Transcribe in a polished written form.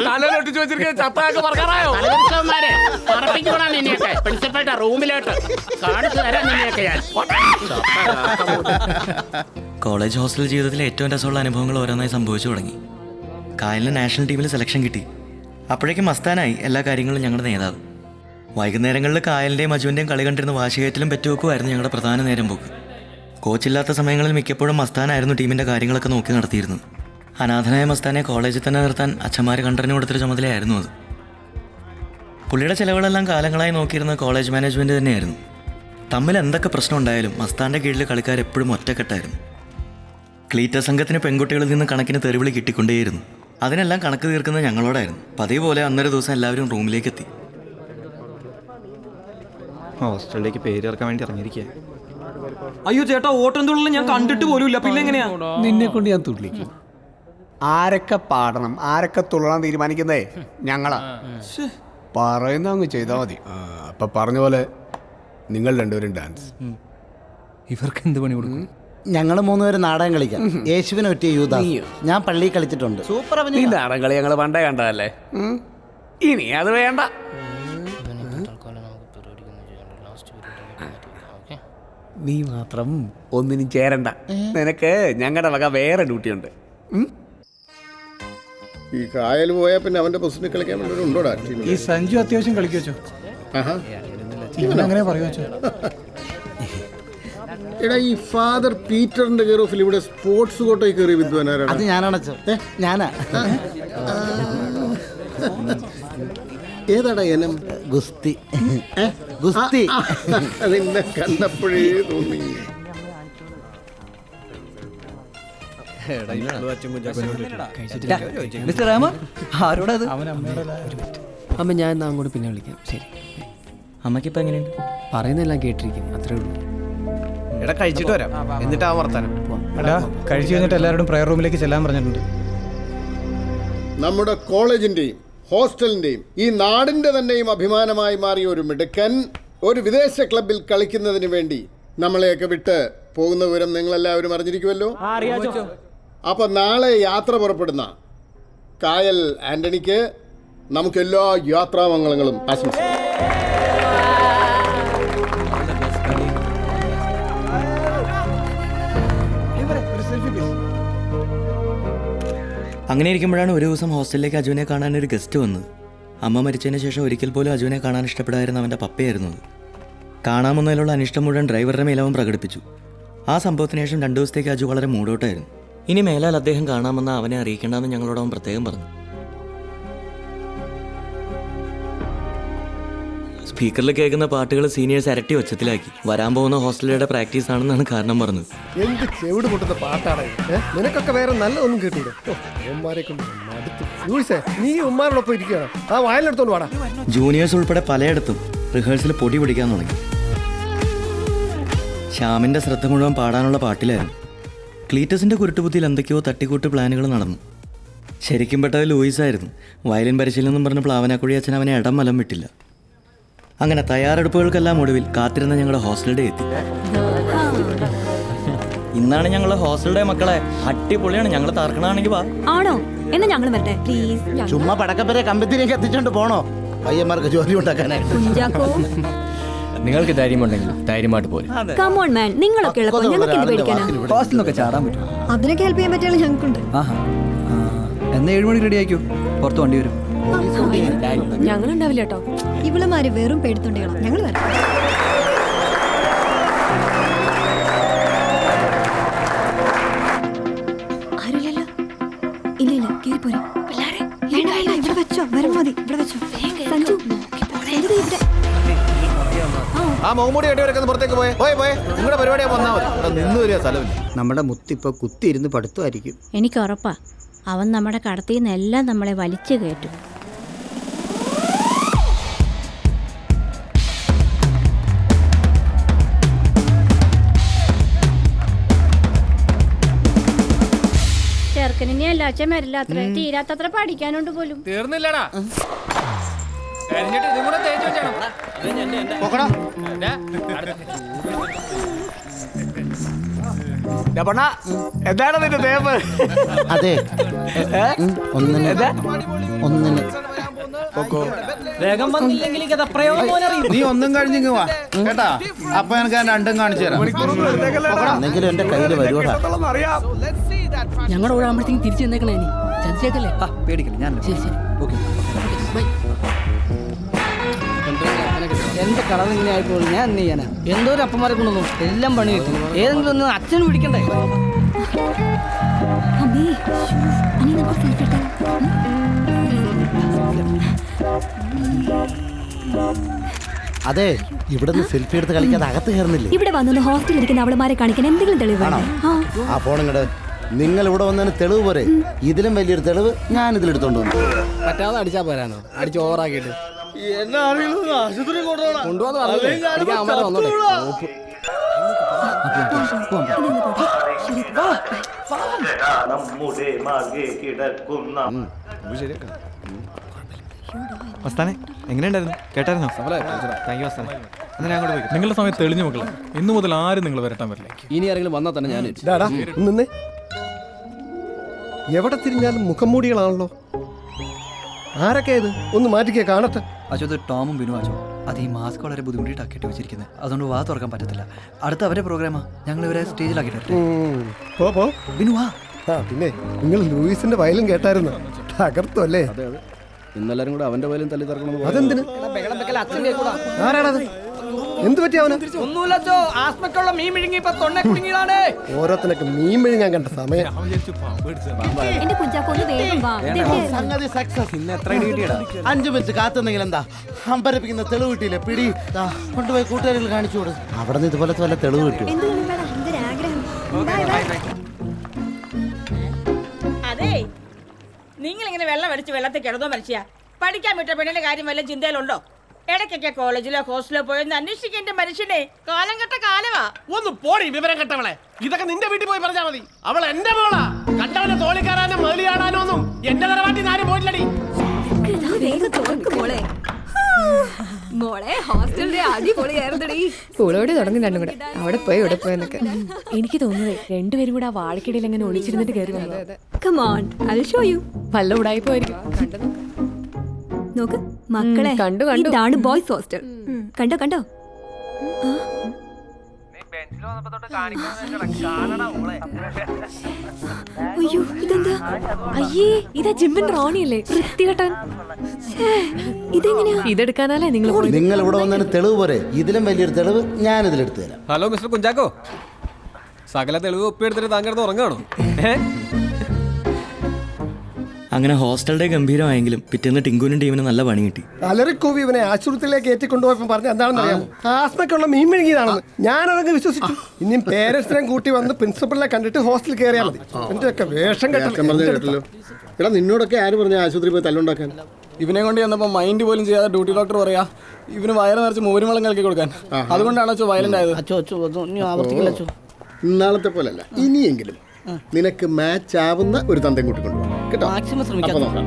തലയിലൊട്ടിച്ച് വെച്ചിരിക്കുന്ന ചത്താക്ക് പറക്കാറായോ? പ്രിൻസിപ്പളുടെ റൂമിലോട്ട് കാണിച്ചു തരാം നിന്നെയൊക്കെ ഞാൻ. കോളേജ് ഹോസ്റ്റൽ ജീവിതത്തിലെ ഏറ്റവും രസമുള്ള അനുഭവങ്ങൾ ഓരോന്നായി സംഭവിച്ചു തുടങ്ങി. കായലിന് നാഷണൽ ടീമിൽ സെലക്ഷൻ കിട്ടി. അപ്പോഴേക്കും മസ്താനായി എല്ലാ കാര്യങ്ങളും ഞങ്ങളുടെ നേതാവ്. വൈകുന്നേരങ്ങളിൽ കായലിൻ്റെയും അജുവിൻ്റെയും കളി കണ്ടിരുന്ന വാശികയറ്റിലും പെറ്റുവെക്കുമായിരുന്നു ഞങ്ങളുടെ പ്രധാന നേരം പോക്ക്. കോച്ചില്ലാത്ത സമയങ്ങളിൽ മിക്കപ്പോഴും മസ്താനായിരുന്നു ടീമിൻ്റെ കാര്യങ്ങളൊക്കെ നോക്കി നടത്തിയിരുന്നത്. അനാഥനായ മസ്താനെ കോളേജിൽ തന്നെ നിർത്താൻ അച്ഛന്മാർ കണ്ടറിഞ്ഞു കൊടുത്തൊരു ചുമതലയായിരുന്നു അത്. പുള്ളിയുടെ ചിലവുകളെല്ലാം കാലങ്ങളായി നോക്കിയിരുന്ന കോളേജ് മാനേജ്മെൻറ്റ് തന്നെയായിരുന്നു. തമ്മിൽ എന്തൊക്കെ പ്രശ്നം ഉണ്ടായാലും മസ്താൻ്റെ കീഴിൽ കളിക്കാർ എപ്പോഴും ഒറ്റക്കെട്ടായിരുന്നു. ക്ലീറ്റ സംഘത്തിന് പെൺകുട്ടികളിൽ നിന്ന് കണക്കിന് തെറിവിളി കിട്ടിക്കൊണ്ടേയിരുന്നു. അതിനെല്ലാം കണക്ക് തീർക്കുന്നത് ഞങ്ങളോടായിരുന്നു. പതിവ് പോലെ അന്നൊരു ദിവസം എല്ലാവരും റൂമിലേക്ക് എത്തി. ഹോസ്റ്റലിലേക്ക് പേര് ഇറക്കാൻ വേണ്ടി ഇറങ്ങിയിരിക്കുക. അയ്യോ ചേട്ടാ, ഓട്ടം തുള്ളൽ ഞാൻ കണ്ടിട്ട് പോലുമില്ല. പിന്നെ എങ്ങനെയാ? നിന്നെ കൊണ്ട് ഞാൻ തുള്ളിക്കും. ആരൊക്കെ പാടണം ആരൊക്കെ തുള്ളാൻ തീരുമാനിക്കുന്നേ ഞങ്ങളാ. പറയുന്ന അങ്ങ് ചെയ്താൽ മതി. അപ്പൊ പറഞ്ഞ പോലെ നിങ്ങൾ രണ്ടുപേരും ഡാൻസ്. ഇവർക്ക് എന്ത് പണി കൊടുക്കും? ഞങ്ങൾ മൂന്നുപേരും നാടകം കളിക്കാം. യേശുവിനെ ഒറ്റ യൂദാ. ഞാൻ പള്ളിയിൽ കളിച്ചിട്ടുണ്ട്. സൂപ്പർ. ഈ നാടകം കളി ഞങ്ങൾ പണ്ടേ കണ്ടതല്ലേ. ഇനി അത് വേണ്ട. നീ മാത്രം ഒന്നിനും ചേരണ്ട. നിനക്ക് ഞങ്ങളുടെ വക വേറെ ഡ്യൂട്ടി ഉണ്ട്. ഈ കായൽ പോയാൽ പിന്നെ അവന്റെ പൊസിഷനിൽ കളിക്കാൻ വേണ്ടി ഉണ്ടോടാ? ഈ സഞ്ജു അത്യാവശ്യം കളിക്കോ? അങ്ങനെ പറയുവോ? എടാ, ഈ ഫാദർ പീറ്ററിന്റെ കെയർ ഓഫിൽ ഇവിടെ സ്പോർട്സ് കോട്ടയിൽ കയറി വിദ്വാനാരാണ്? അത് ഞാനാണ്. ഞാനാ. ഏതാടാ ഇനം? ഗുസ്തി. ഗുസ്തി. അതിനെ കണ്ടപ്പോഴേ തോന്നി. അമ്മ ഞാൻ എന്നാ അങ്ങോട്ട് പിന്നെ വിളിക്കാം. ശരി. അമ്മയ്ക്കിപ്പോൾ എങ്ങനെയുണ്ട്? പറയുന്നെല്ലാം കേട്ടിരിക്കും. അത്രേ ഉള്ളൂ. എടാ കഴിച്ചിട്ട് വരാം, എന്നിട്ടാ വർത്താനം. എടാ കഴിച്ചു കഴിഞ്ഞിട്ട് എല്ലാവരോടും പ്രയർ റൂമിലേക്ക് ചെല്ലാൻ പറഞ്ഞിട്ടുണ്ട്. നമ്മുടെ കോളേജിന്റെയും ഹോസ്റ്റലിന്റെയും ഈ നാടിന്റെ തന്നെയും അഭിമാനമായി മാറിയ ഒരു മിടുക്കൻ ഒരു വിദേശ ക്ലബിൽ കളിക്കുന്നതിന് വേണ്ടി നമ്മളെയൊക്കെ വിട്ട് പോകുന്ന വിവരം നിങ്ങളെല്ലാവരും അറിഞ്ഞിരിക്കുമല്ലോ. അപ്പൊ നാളെ യാത്ര പുറപ്പെടുന്ന കായൽ ആന്റണിക്ക് നമുക്കെല്ലാ യാത്രാമംഗളങ്ങളും ആശംസിക്കാം. അങ്ങനെ ഇരിക്കുമ്പോഴാണ് ഒരു ദിവസം ഹോസ്റ്റലിലേക്ക് അജുവിനെ കാണാൻ ഒരു ഗസ്റ്റ് വന്നത്. അമ്മ മരിച്ചതിന് ശേഷം ഒരിക്കൽ പോലും അജുവിനെ കാണാൻ ഇഷ്ടപ്പെടാതിരുന്ന അവൻ്റെ പപ്പയായിരുന്നു അത്. കാണാമെന്നതിലുള്ള അനിഷ്ടം മുഴുവൻ ഡ്രൈവറുടെ മേലവൻ പ്രകടിപ്പിച്ചു. ആ സംഭവത്തിന് ശേഷം 2 ദിവസത്തേക്ക് അജു വളരെ മൂടോട്ടായിരുന്നു. ഇനി മേലാൽ അദ്ദേഹം കാണാമെന്ന് അവനെ അറിയിക്കേണ്ടെന്ന് ഞങ്ങളോട് അവൻ പ്രത്യേകം പറഞ്ഞു. സ്പീക്കറിൽ കേൾക്കുന്ന പാട്ടുകൾ സീനിയേഴ്സ് ഇരട്ടി ഒച്ചത്തിലാക്കി. വരാൻ പോകുന്ന ഹോസ്റ്റലിയുടെ പ്രാക്ടീസ് ആണെന്നാണ് കാരണം പറഞ്ഞത്. എന്ത് ചെവിട് പൊട്ടുന്ന പാട്ടാണ്. നിനക്കൊക്കെ വേറെ നല്ലതൊന്നും കേട്ടൂടെ? ഉമ്മാരെ കൊണ്ട് നീ ഉമ്മാരോടൊപ്പം ഇരിക്കുകയാണ്. ആ വായലെടുത്തോണ്ട് വാടാ. ജൂനിയേഴ്സ് ഉൾപ്പെടെ പലയിടത്തും റിഹേഴ്സൽ പൊടി പിടിക്കാൻ തുടങ്ങി. ശ്യാമിൻ്റെ ശ്രദ്ധ മുഴുവൻ പാടാനുള്ള പാട്ടിലായിരുന്നു. ക്ലീറ്റസിൻ്റെ കുരുട്ടുബുദ്ധിയിൽ എന്തൊക്കെയോ തട്ടിക്കൂട്ട് പ്ലാനുകൾ നടന്നു. ശരിക്കും പെട്ടത് ലൂയിസായിരുന്നു. വയലിൻ പരിശീലനം പറഞ്ഞ് പ്ലാവനാക്കുഴി അച്ഛൻ അവനെ ഇടം വലം വിട്ടില്ല. അങ്ങനെ തയ്യാറെടുപ്പുകൾക്കെല്ലാം ഒടുവിൽ കാത്തിരുന്ന ഞങ്ങളുടെ ഹോസ്റ്റൽ ഡേ എത്തി. ഇന്നാണ് ഞങ്ങളുടെ ഹോസ്റ്റൽ ഡേ മക്കളെ. അടിപൊളിയാണ്. ഞങ്ങൾ തർക്കണാണെങ്കിൽ വാ. ആണോ? എന്നാ ഞങ്ങൾ വരട്ടെ പ്ലീസ്. ചുമ്മാ പടക്കപ്പരെ കമ്പത്തിലേക്ക് എത്തിച്ചോണ്ട് പോണോ? പയ്യന്മാർക്ക് ജോലി ഉണ്ടാക്കാനായിട്ട്. നിങ്ങൾക്ക് ധൈര്യമുണ്ടെങ്കിൽ ധൈര്യമായിട്ട് പോലും. കം ഓൺ മാൻ, നിങ്ങളൊക്കെ ഉള്ളപ്പോൾ ഞങ്ങൾക്ക് എന്ത് പേടിക്കാനാ? ഹോസ്റ്റലിനൊക്കെ ചാടാൻ പറ്റും. അതിനൊക്കെ ഹെൽപ്പ് ചെയ്യാൻ പറ്റിയാലും ഞങ്ങൾക്കുണ്ട്. എന്നാ 7 മണിക്ക് റെഡി ആയിക്കോ. പുറത്ത് വണ്ടി വരും. ഞങ്ങളുണ്ടാവില്ല കേട്ടോ. ഇവളുമാര് വെറും പേടിത്തൊണ്ടികളാ. ഞങ്ങൾ വരാം. ആരുമില്ലല്ലോ. ഇല്ല ഇല്ല, കേറി പോരെ. ഇവിടെ വെച്ചോ. വരും മതി. ഇവിടെ വെച്ചോ. സഞ്ജു ആ മുഖംമൂടി കെട്ടിയവരൊക്കെ പുറത്തേക്ക് പോയേ. നിങ്ങളുടെ പരിപാടിയാ വന്നാൽ മതി. നിന്ന് വരിക സ്ഥലമില്ല. നമ്മുടെ മുത്തിപ്പോ കുത്തിയിരുന്ന് പഠിത്തമായിരിക്കും. എനിക്ക് ഉറപ്പാ, അവൻ നമ്മുടെ കടത്തിന്നെല്ലാം നമ്മളെ വലിച്ചു കയറ്റും. ചെറുക്കനെ അല്ല അച്ഛൻ വരില്ല. അത്ര തീരാത്തത്ര പഠിക്കാനുണ്ട് പോലും. തീർന്നില്ലടാ. കഴിഞ്ഞിട്ട് ഇതും കൂടെ തേച്ച് വെച്ചണം. എന്താണ് നിന്റെ തേപ്പ്? അതെ ഒന്നിന് വേഗം വന്നില്ലെങ്കിൽ നീ ഒന്നും കഴിഞ്ഞിങ്ങ് വാ കേട്ടാ. അപ്പൊ എനിക്ക് ഞാൻ രണ്ടും കാണിച്ചു തരാം. എന്നെങ്കിലും എന്റെ കയ്യിൽ വരുവാ. ഞങ്ങളുടെ കൂടെ ആകുമ്പോഴത്തേക്കും തിരിച്ചു വന്നേക്കണേ നീ ചതിച്ചേക്കല്ലേ. പേടിക്കില്ല, ഞാൻ ശരി ശരി ഓക്കെ. എന്റെ കളർ ഇങ്ങനെ ആയിപ്പോയി. ഞാൻ എന്ത് ചെയ്യാനാ? എന്തോ ഒരു അപ്പന്മാരെ കൊണ്ടുവന്നു എല്ലാം പണി കിട്ടും. ഏതെങ്കിലും ഒന്ന് അച്ഛനും പിടിക്കണ്ടേ? അമ്മേ, അനി നമുക്ക് സെൽഫി എടുത്താലോ? അതെ, ഇവിടെ നിന്ന് സെൽഫി എടുത്ത് കളിക്കാതെ അകത്ത് കയറുന്നില്ലേ? ഇവിടെ വന്നൊന്ന് ഹോസ്റ്റലിൽ ഇരിക്കുന്ന അവളമാരെ കാണിക്കാൻ എന്തെങ്കിലും തെളിവ് വേണോ? ആ ഫോൺ ഇങ്ങട്. നിങ്ങൾ ഇവിടെ വന്നതിന് തെളിവ് പോരെ? ഇതിലും വലിയൊരു തെളിവ് ഞാൻ ഇതിലെടുത്തോണ്ട് വന്നു. പറ്റാതെ അടിച്ചാ പോരാനോ? അടിച്ച് ഓവറാക്കിയിട്ട് കൊണ്ടുപോകാന്ന് പറഞ്ഞില്ലേ? അടിക്കാൻ അവന്മാര് വന്നോട്ടെ. മസ്താനെ എങ്ങനെയുണ്ടായിരുന്നു? കേട്ടായിരുന്നോ? താങ്ക് യു മസ്താനെ. എന്നാ ഞാൻ അങ്ങോട്ട് പോയി. നിങ്ങളുടെ സമയം തെളിഞ്ഞു മക്കളെ. ഇന്നു മുതൽ ആരും നിങ്ങൾ വരട്ടാൻ പറ്റില്ല. ഇനി ആരെങ്കിലും വന്നാൽ തന്നെ ഞാൻ നിന്നേ. എവിടെ തിരിഞ്ഞാലും മുഖംമൂടികളാണല്ലോ. ആരൊക്കെ ഇത്? ഒന്ന് മാറ്റിക്കേ കാണട്ടെ. അച്ഛോ, ഇത് ടോമും ബിനു അച്ഛോ. അത് ഈ മാസ്ക് വളരെ ബുദ്ധിമുട്ടിയിട്ടാണ് കെട്ടി വെച്ചിരിക്കുന്നത്. അതുകൊണ്ട് വാ തുറക്കാൻ പറ്റത്തില്ല. അടുത്ത അവരുടെ പ്രോഗ്രാമാ. ഞങ്ങൾ ഇവരെ സ്റ്റേജിലാക്കിയിട്ട് പോ ബിനു വാ. പിന്നെ നിങ്ങൾ ലൂയിസിന്റെ വയലും കേട്ടായിരുന്നു. തകർത്തു അല്ലേ? ഇന്നെല്ലാരും കൂടെ അവന്റെ വയലും തല്ലി തറക്കണം. അതെന്തിന്? ആരാണത്? എന്ത് പറ്റി അവന്? ഒന്നുമില്ലോ, ആസ്മക്കുള്ള മീൻ മിഴുങ്ങി ഇപ്പൊ തൊണ്ണ കുടുങ്ങിയതാണ്. ഓരോരുത്തനൊക്കെ മീൻ മെഴുകാൻ കണ്ട സമയം. എന്റെ കുഞ്ചാക്കോന്ന് വേഗം വാ. സംഗതി സക്സസ്. ഇന്ന് എത്ര കിട്ടിയടാ? 5 മിനിറ്റ് കാത്തുന്നെങ്കിൽ എന്താ? അമ്പരപ്പിക്കുന്ന തെളിവ് കിട്ടിയില്ലേ? പിടി, കൊണ്ടുപോയി കൂട്ടുകാരികൾ കാണിച്ചു കൊടു. അവിടെ നിന്ന് ഇതുപോലത്തെ വല്ല തെളിവ് കിട്ടും. അതെ, നിങ്ങളിങ്ങനെ വെള്ളം അടിച്ച് വെള്ളത്തിൽ കിടന്നോ മരിച്ചാ? പഠിക്കാൻ വിട്ട പെണ്ണിന്റെ കാര്യം വല്ല ചിന്തയിലുണ്ടോ? ഇടയ്ക്കൊക്കെ കോളേജിലോ ഹോസ്റ്റലിലോ പോയെന്ന് അന്വേഷിക്കേണ്ട മനുഷ്യനെ കാലം കെട്ട കാലമാ. ഒന്ന് പോടി വിവരം കെട്ടവളെ. ഇതൊക്കെ നിന്റെ വീട്ടിൽ പോയി പറഞ്ഞാൽ മതി. അവൾ എന്റെ മോളാ. കണ്ടവനെ തോളി കയറാനോ മേളി കാണാനോ ഒന്നും എന്റെ തറവാട്ടിൽ നിന്ന് ആരും പോയില്ലടി. മോളെ ഹോസ്റ്റലിന്റെ അടിപൊളിയായിരുന്നടി. സ്കൂളോട് തുടങ്ങി രണ്ടും കൂടെ അവിടെ പോയി ഇവിടെ പോയെന്നൊക്കെ. എനിക്ക് തോന്നുന്നത് രണ്ടുപേരും കൂടെ ആ വാഴക്കിടയിൽ എങ്ങനെ ഒളിച്ചിരുന്നിട്ട് കയറി വന്നത്. Come on, I'll show you. വല്ല ഉടായിപ്പോയിരിക്കും. നോക്ക് മക്കളെ, കണ്ടു. ഇതാണ് ബോയ്സ് ഹോസ്റ്റൽ. കണ്ടോ? അയ്യോ, ഇതെന്താ? അയ്യേ, ഇതാ ജിമ്മിൻ റോണിയല്ലേ? വൃത്തികെട്ടൻ. ഇതെങ്ങനെയാ? ഇതെടുക്കാനല്ലേ നിങ്ങൾ നിങ്ങൾ ഇവിടെ വന്നതിന് തെളിവ് പോരെ? ഇതിലും വലിയൊരു തെളിവ് ഞാൻ ഇതിലെടുത്തു തരാം. ഹലോ മിസ്റ്റർ കുഞ്ചാക്കോ, സകല തെളിവ് ഒപ്പിയെടുത്തിട്ട് താങ്കളുടെ ഉറങ്ങാണോ? അങ്ങനെ ഹോസ്റ്റലിന്റെ ഗംഭീരമായെങ്കിലും പിറ്റേന്ന് ടിങ്കുവിനും ടീമിന് നല്ല പണി കിട്ടി. അലറിക്കോവി ഇവനെ ആശുപത്രിയിലേക്ക് ഏറ്റിക്കൊണ്ടുപോയപ്പോ പറഞ്ഞ എന്താണെന്ന് അറിയാമോ? ആസ്മക്കുള്ള മീൻ മെഴുകിയതാണെന്ന്. ഞാനതൊക്കെ വിശ്വസിച്ചു. ഇനിയും പേരൻസിനെ കൂട്ടി വന്ന് പ്രിൻസിപ്പളിനെ കണ്ടിട്ട് ഹോസ്റ്റലിൽ കയറിയാൽ മതി. എന്റെയൊക്കെ വേഷം കേട്ടല്ലോ. എടാ, നിന്നോടൊക്കെ ആര് പറഞ്ഞ ആശുപത്രി പോയി തല്ലുണ്ടാക്കാൻ? ഇവനെ കൊണ്ട് ചെന്നപ്പോൾ മൈൻഡ് പോലും ചെയ്യാതെ ഡ്യൂട്ടി ഡോക്ടർ പറയാ ഇവന് വയറ് നിറച്ച് മോരുവെള്ളം കലക്കി കൊടുക്കാൻ. അതുകൊണ്ടാണ് അച്ഛോ വയലന്റ് ആയത്. ഇന്നാളത്തെ പോലല്ല, ഇനിയെങ്കിലും നിനക്ക് മാച്ച് ആവുന്ന ഒരു തന്തയും കൂട്ടിക്കൊണ്ടുപോകാം കേട്ടോ. മാക്സിമം അപ്പൊ നോക്കാം.